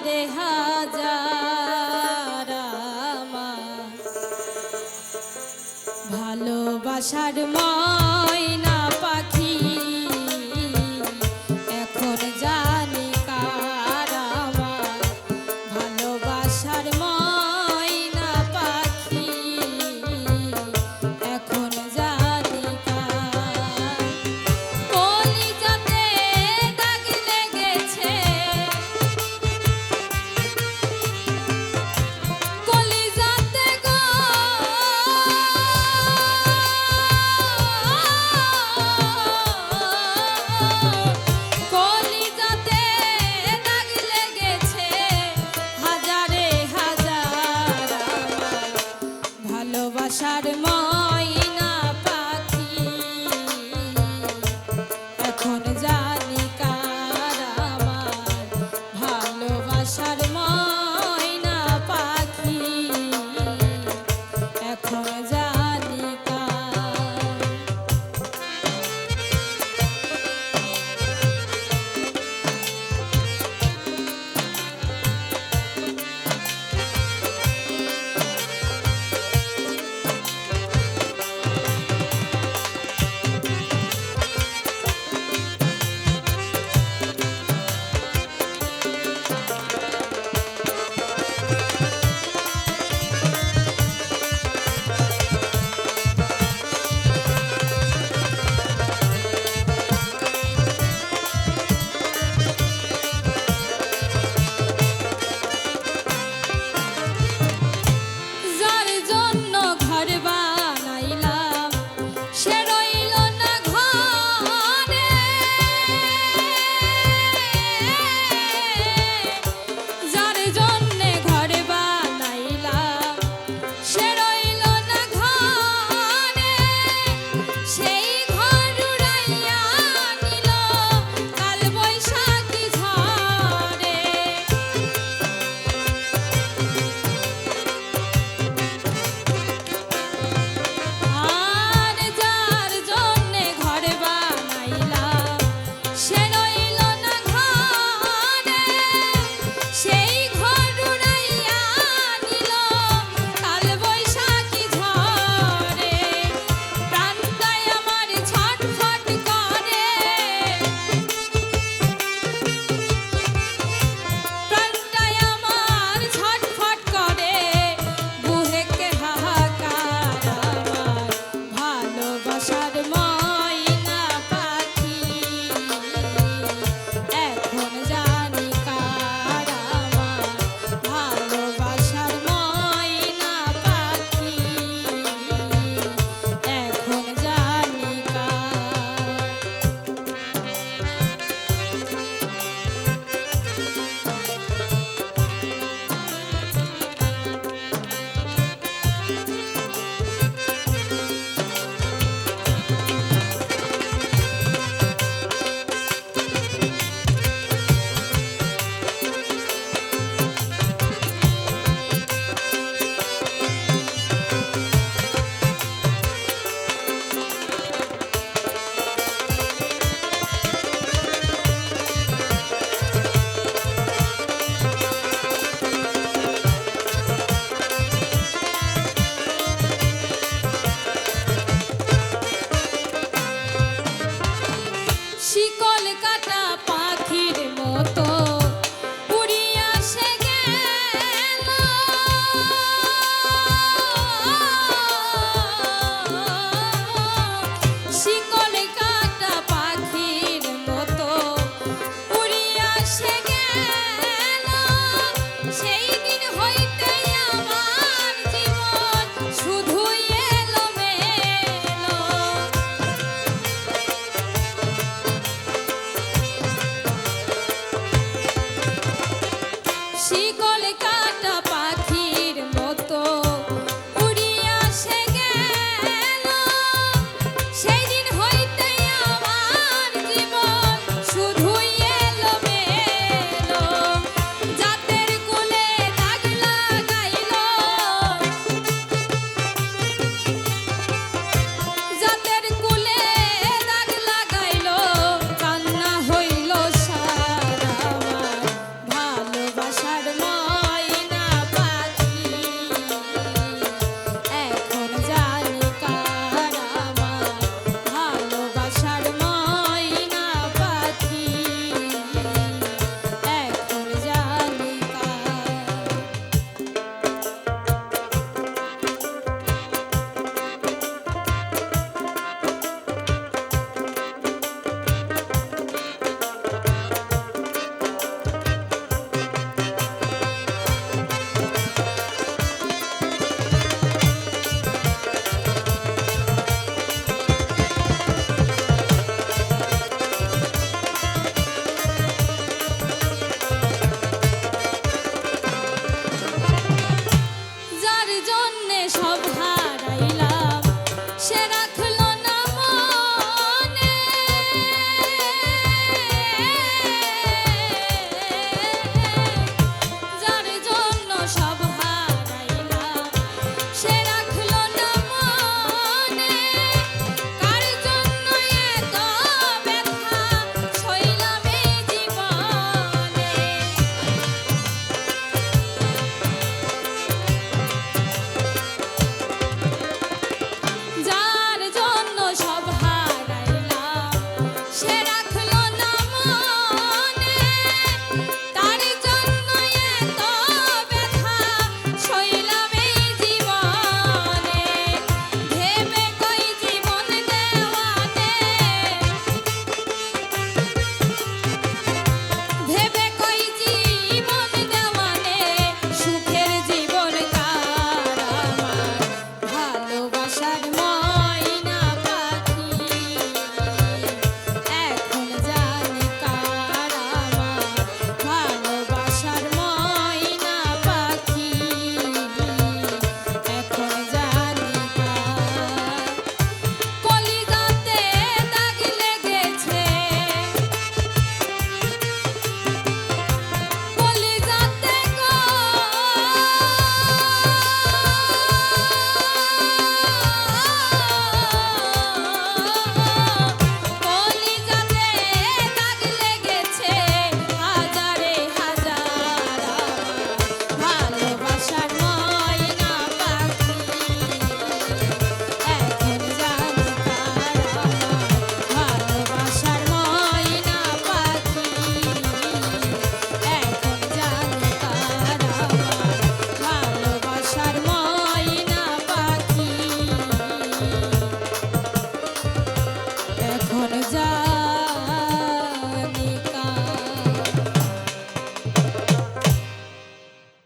হাজারে হাজার আমার ভালোবাসার ময়না পাখি এখন জানি কার আমার ভালোবাসার ময়না পাখি এখন জানি কার কলিজাতে দাগ লেগেছে কলিজাতে গো কলিজাতে দাগ লেগেছে হাজারে হাজার আমার ভালোবাসার ময়না পাখি এখন জানি কার আমার ভালোবাসার ময়না পাখি এখন জানি কার যার জন্য ঘর বানাইলাম সে রইল না ঘরে যার জন্য ঘর বানাইলাম সে রইল না ঘরে সেই ঘর উড়াইয়া নিল কাল বৈশাখী ঝড়ে আর যার জন্যে ঘর বানাইলাম সে রইল না ঘরে সেই ঘর উড়াইয়া নিল কাল বৈশাখী ঝড়ে প্রাণটাই আমার ছটফট করে প্রাণটাই আমার ছটফট করে বুহেকে হাহাকার আমার ভালোবাসার ময়না পাখি এখন জানি কার আমার ভালোবাসার ময়না পাখি এখন জানি কার শিকল কাটা পাখির মতো উড়িয়া সে গেল শিকল কাটা পাখির মতো উড়িয়া সে গেল সেই দিন হইতে আমার জীবন শুধুই এলোমেলো শিকল কাটা পাখি